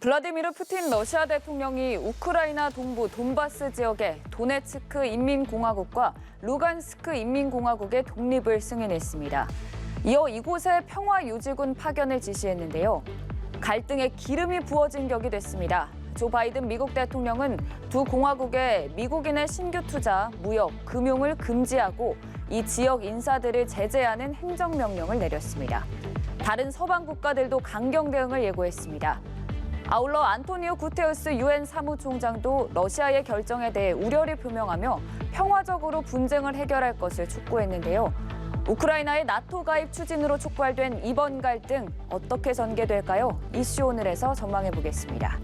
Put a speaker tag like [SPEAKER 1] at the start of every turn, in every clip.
[SPEAKER 1] 블라디미르 푸틴 러시아 대통령이 우크라이나 동부 돈바스 지역의 도네츠크 인민공화국과 루간스크 인민공화국의 독립을 승인했습니다. 이어 이곳에 평화유지군 파견을 지시했는데요. 갈등에 기름이 부어진 격이 됐습니다. 조 바이든 미국 대통령은 두 공화국에 미국인의 신규 투자, 무역, 금융을 금지하고 이 지역 인사들을 제재하는 행정명령을 내렸습니다. 다른 서방 국가들도 강경 대응을 예고했습니다. 아울러 안토니오 구테우스 유엔 사무총장도 러시아의 결정에 대해 우려를 표명하며 평화적으로 분쟁을 해결할 것을 촉구했는데요. 우크라이나의 나토 가입 추진으로 촉발된 이번 갈등 어떻게 전개될까요? 이슈 오늘에서 전망해 보겠습니다.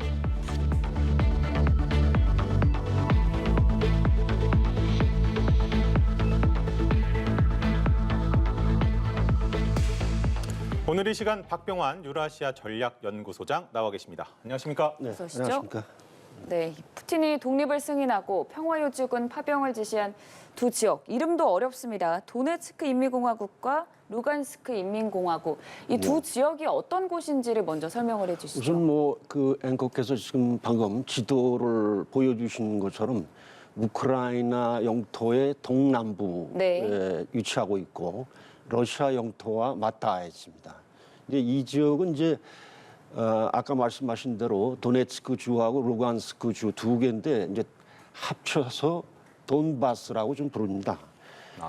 [SPEAKER 2] 오늘 이 시간 박병환 유라시아 전략연구소장 나와 계십니다. 안녕하십니까?
[SPEAKER 3] 네,
[SPEAKER 1] 어서 오시죠.
[SPEAKER 3] 안녕하십니까?
[SPEAKER 1] 네, 푸틴이 독립을 승인하고 평화유지군 파병을 지시한 두 지역, 이름도 어렵습니다. 도네츠크 인민공화국과 루간스크 인민공화국. 이 두 지역이 어떤 곳인지를 먼저 설명을 해주시죠.
[SPEAKER 3] 우선 그 앵커께서 지금 방금 지도를 보여주신 것처럼 우크라이나 영토의 동남부에
[SPEAKER 1] 네.
[SPEAKER 3] 위치하고 있고 러시아 영토와 맞닿아 있습니다. 이제 이 지역은 아까 말씀하신 대로 도네츠크 주하고 루간스크 주 두 개인데 이제 합쳐서 돈바스라고 좀 부릅니다.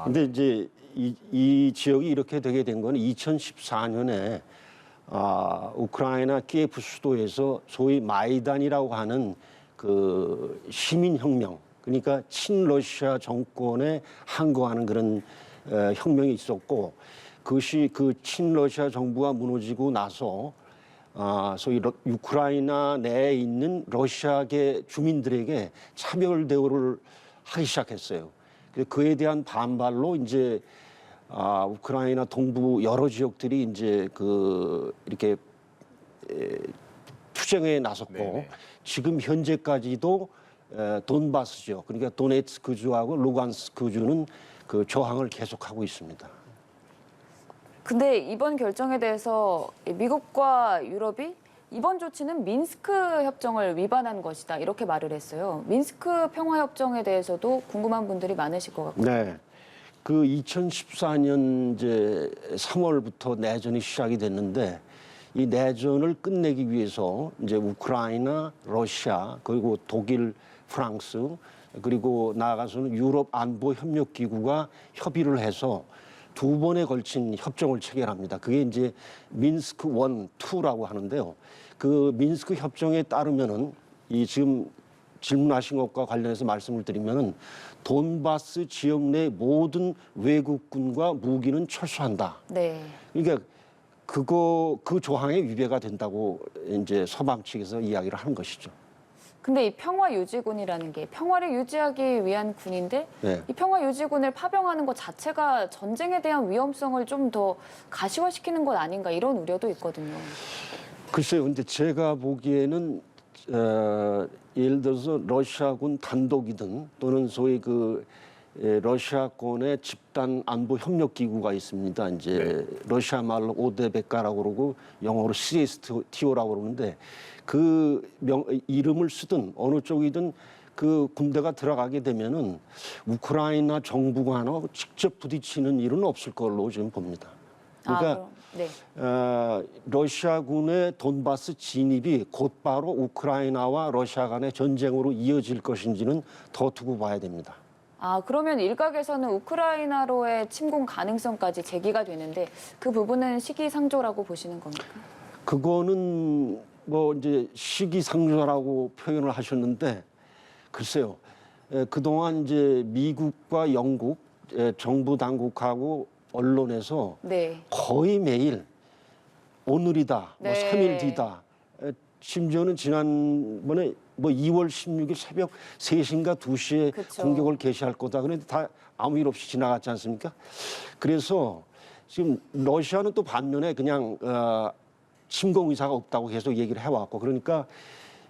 [SPEAKER 3] 근데 이제 이 지역이 이렇게 되게 된 건 2014년에 우크라이나 키예프 수도에서 소위 마이단이라고 하는 그 시민혁명, 그러니까 친러시아 정권에 항거하는 그런 혁명이 있었고, 그것이 그 친러시아 정부가 무너지고 나서 소위 우크라이나 내에 있는 러시아계 주민들에게 차별 대우를 하기 시작했어요. 그에 대한 반발로 이제 우크라이나 동부 여러 지역들이 이제 이렇게 투쟁에 나섰고,
[SPEAKER 2] 네네.
[SPEAKER 3] 지금 현재까지도 돈바스죠. 그러니까 도네츠크 주하고 루간스크 주는 그 저항을 계속하고 있습니다.
[SPEAKER 1] 근데 이번 결정에 대해서 미국과 유럽이 이번 조치는 민스크 협정을 위반한 것이다, 이렇게 말을 했어요. 민스크 평화협정에 대해서도 궁금한 분들이 많으실 것 같고요.
[SPEAKER 3] 네. 그 2014년 이제 3월부터 내전이 시작이 됐는데, 이 내전을 끝내기 위해서 이제 우크라이나, 러시아, 그리고 독일, 프랑스, 그리고 나아가서는 유럽 안보 협력 기구가 협의를 해서 두 번에 걸친 협정을 체결합니다. 그게 이제 민스크 1, 2라고 하는데요. 그 민스크 협정에 따르면은 이 지금 질문하신 것과 관련해서 말씀을 드리면은 돈바스 지역 내 모든 외국군과 무기는 철수한다.
[SPEAKER 1] 네.
[SPEAKER 3] 그러니까 그 조항에 위배가 된다고 이제 서방 측에서 이야기를 하는 것이죠.
[SPEAKER 1] 근데 이 평화유지군이라는 게 평화를 유지하기 위한 군인데
[SPEAKER 3] 네.
[SPEAKER 1] 이 평화유지군을 파병하는 것 자체가 전쟁에 대한 위험성을 좀 더 가시화시키는 것 아닌가, 이런 우려도 있거든요.
[SPEAKER 3] 글쎄요, 근데 제가 보기에는 예를 들어서 러시아군 단독이든 또는 소위 러시아권의 집단 안보 협력 기구가 있습니다. 이제 러시아 말로 오데베카라고 그러고 영어로 CSTO라고 그러는데, 그 이름을 쓰든 어느 쪽이든 그 군대가 들어가게 되면은 우크라이나 정부가 직접 부딪히는 일은 없을 걸로 지금 봅니다. 그러니까
[SPEAKER 1] 네.
[SPEAKER 3] 러시아군의 돈바스 진입이 곧바로 우크라이나와 러시아 간의 전쟁으로 이어질 것인지는 더 두고 봐야 됩니다.
[SPEAKER 1] 그러면 일각에서는 우크라이나로의 침공 가능성까지 제기가 되는데 그 부분은 시기상조라고 보시는 겁니까?
[SPEAKER 3] 그거는 이제 시기상조라고 표현을 하셨는데, 글쎄요. 그동안 이제 미국과 영국 정부 당국하고 언론에서
[SPEAKER 1] 네.
[SPEAKER 3] 거의 매일 오늘이다,
[SPEAKER 1] 네.
[SPEAKER 3] 3일 뒤다, 심지어는 지난번에 2월 16일 새벽 3시인가 2시에
[SPEAKER 1] 그쵸.
[SPEAKER 3] 공격을 개시할 거다. 그런데 다 아무 일 없이 지나갔지 않습니까? 그래서 지금 러시아는 또 반면에 그냥 침공 의사가 없다고 계속 얘기를 해왔고, 그러니까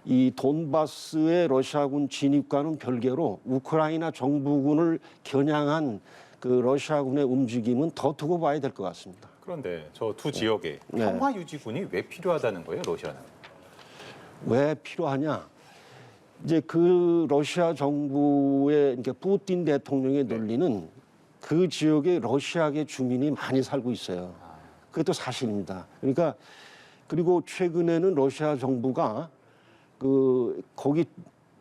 [SPEAKER 3] 이 돈바스의 러시아군 진입과는 별개로 우크라이나 정부군을 겨냥한 그 러시아군의 움직임은 더 두고 봐야 될 것 같습니다.
[SPEAKER 2] 그런데 저 두 지역에
[SPEAKER 3] 네.
[SPEAKER 2] 평화유지군이 왜 필요하다는 거예요, 러시아는?
[SPEAKER 3] 왜 필요하냐? 이제 그 러시아 정부의 그러니까 푸틴 대통령의 논리는 그 지역에 러시아계 주민이 많이 살고 있어요. 그것도 사실입니다. 그러니까 그리고 최근에는 러시아 정부가 거기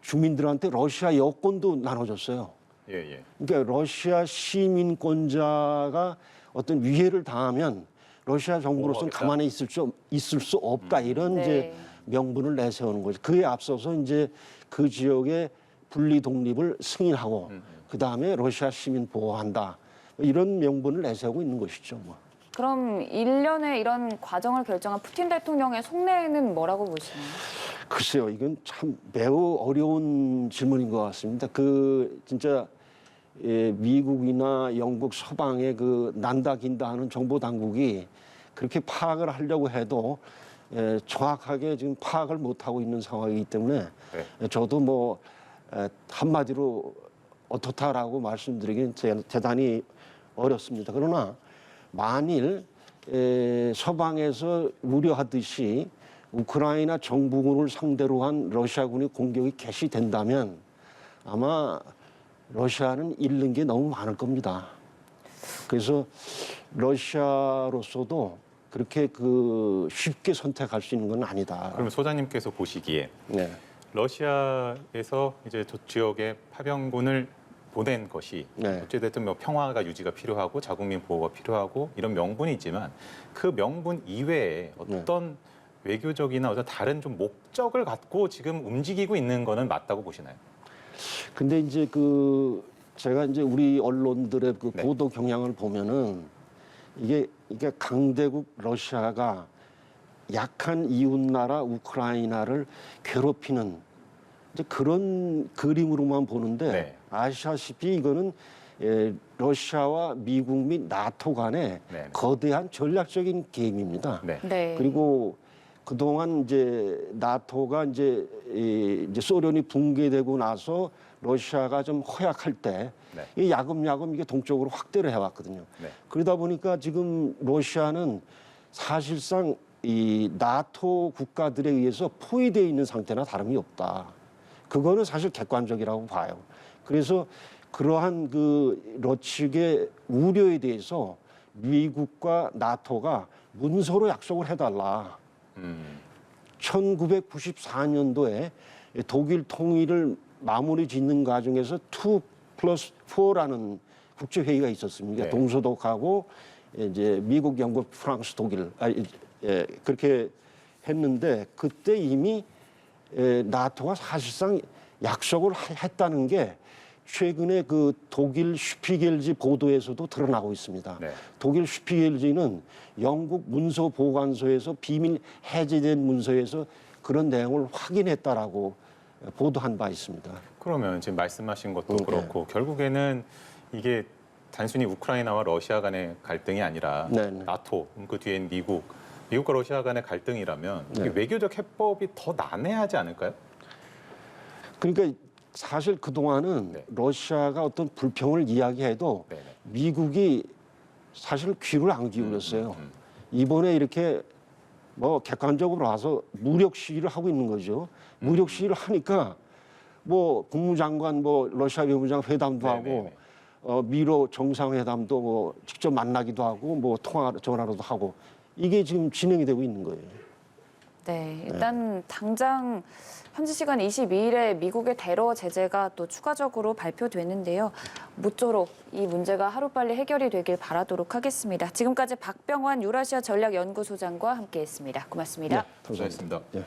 [SPEAKER 3] 주민들한테 러시아 여권도 나눠줬어요.
[SPEAKER 2] 예.
[SPEAKER 3] 그러니까 러시아 시민권자가 어떤 위해를 당하면 러시아 정부로서는
[SPEAKER 2] 보호하겠다?
[SPEAKER 3] 가만히 있을 수 없다 이런
[SPEAKER 1] 네.
[SPEAKER 3] 이제 명분을 내세우는 거죠. 그에 앞서서 이제 그 지역의 분리 독립을 승인하고 그 다음에 러시아 시민 보호한다 이런 명분을 내세우고 있는 것이죠. 뭐.
[SPEAKER 1] 그럼 일련의 이런 과정을 결정한 푸틴 대통령의 속내는 뭐라고 보시나요?
[SPEAKER 3] 글쎄요, 이건 참 매우 어려운 질문인 것 같습니다. 진짜 미국이나 영국 서방의 난다 긴다 하는 정보 당국이 그렇게 파악을 하려고 해도 정확하게 지금 파악을 못 하고 있는 상황이기 때문에 저도 한마디로 어떻다라고 말씀드리기는 대단히 어렵습니다. 그러나 만일 서방에서 우려하듯이 우크라이나 정부군을 상대로 한 러시아군의 공격이 개시된다면 아마 러시아는 잃는 게 너무 많을 겁니다. 그래서 러시아로서도 그렇게 쉽게 선택할 수 있는 건 아니다.
[SPEAKER 2] 그러면 소장님께서 보시기에
[SPEAKER 3] 네.
[SPEAKER 2] 러시아에서 이제 저 지역에 파병군을 보낸 것이
[SPEAKER 3] 네.
[SPEAKER 2] 어찌됐든 평화가 유지가 필요하고 자국민 보호가 필요하고 이런 명분이 있지만 그 명분 이외에 어떤 외교적이나 어떤 다른 좀 목적을 갖고 지금 움직이고 있는 거는 맞다고 보시나요?
[SPEAKER 3] 근데 이제 제가 이제 우리 언론들의
[SPEAKER 2] 네.
[SPEAKER 3] 보도 경향을 보면은 이게 강대국 러시아가 약한 이웃나라 우크라이나를 괴롭히는 이제 그런 그림으로만 보는데
[SPEAKER 2] 네.
[SPEAKER 3] 아시다시피 이거는 러시아와 미국 및 나토 간의
[SPEAKER 2] 네.
[SPEAKER 3] 거대한 전략적인 게임입니다.
[SPEAKER 2] 네.
[SPEAKER 1] 네.
[SPEAKER 3] 그리고 그동안 이제 나토가 이제 소련이 붕괴되고 나서 러시아가 좀 허약할 때
[SPEAKER 2] 네.
[SPEAKER 3] 이 야금야금 이게 동쪽으로 확대를 해왔거든요.
[SPEAKER 2] 네.
[SPEAKER 3] 그러다 보니까 지금 러시아는 사실상 이 나토 국가들에 의해서 포위되어 있는 상태나 다름이 없다. 그거는 사실 객관적이라고 봐요. 그래서 그러한 러측의 우려에 대해서 미국과 나토가 문서로 약속을 해달라. 1994년도에 독일 통일을 마무리 짓는 과정에서 2+4라는 국제회의가 있었습니다.
[SPEAKER 2] 네.
[SPEAKER 3] 동서독하고 이제 미국, 영국, 프랑스, 독일 그렇게 했는데 그때 이미 나토가 사실상 약속을 했다는 게 최근에 독일 슈피겔지 보도에서도 드러나고 있습니다.
[SPEAKER 2] 네.
[SPEAKER 3] 독일 슈피겔지는 영국 문서 보관소에서 비밀 해제된 문서에서 그런 내용을 확인했다라고 보도한 바 있습니다.
[SPEAKER 2] 그러면 지금 말씀하신 것도
[SPEAKER 3] 네.
[SPEAKER 2] 그렇고 결국에는 이게 단순히 우크라이나와 러시아 간의 갈등이 아니라
[SPEAKER 3] 네.
[SPEAKER 2] 나토, 그 뒤엔 미국과 러시아 간의 갈등이라면 이게
[SPEAKER 3] 네.
[SPEAKER 2] 외교적 해법이 더 난해하지 않을까요?
[SPEAKER 3] 그러니까 사실 그동안은
[SPEAKER 2] 네.
[SPEAKER 3] 러시아가 어떤 불평을 이야기해도
[SPEAKER 2] 네네.
[SPEAKER 3] 미국이 사실 귀를 안 기울였어요. 이번에 이렇게 객관적으로 와서 무력 시위를 하고 있는 거죠. 무력 시위를 하니까 국무장관 러시아 외무장 회담도
[SPEAKER 2] 네네네.
[SPEAKER 3] 하고 미로 정상회담도 직접 만나기도 하고 전화로도 하고 이게 지금 진행이 되고 있는 거예요.
[SPEAKER 1] 네, 일단 당장 현지 시간 22일에 미국의 테러 제재가 또 추가적으로 발표되는데요. 모쪼록 이 문제가 하루빨리 해결이 되길 바라도록 하겠습니다. 지금까지 박병환 유라시아 전략연구소장과 함께했습니다. 고맙습니다.
[SPEAKER 3] 감사합니다.
[SPEAKER 2] 수고하셨습니다.
[SPEAKER 3] 예.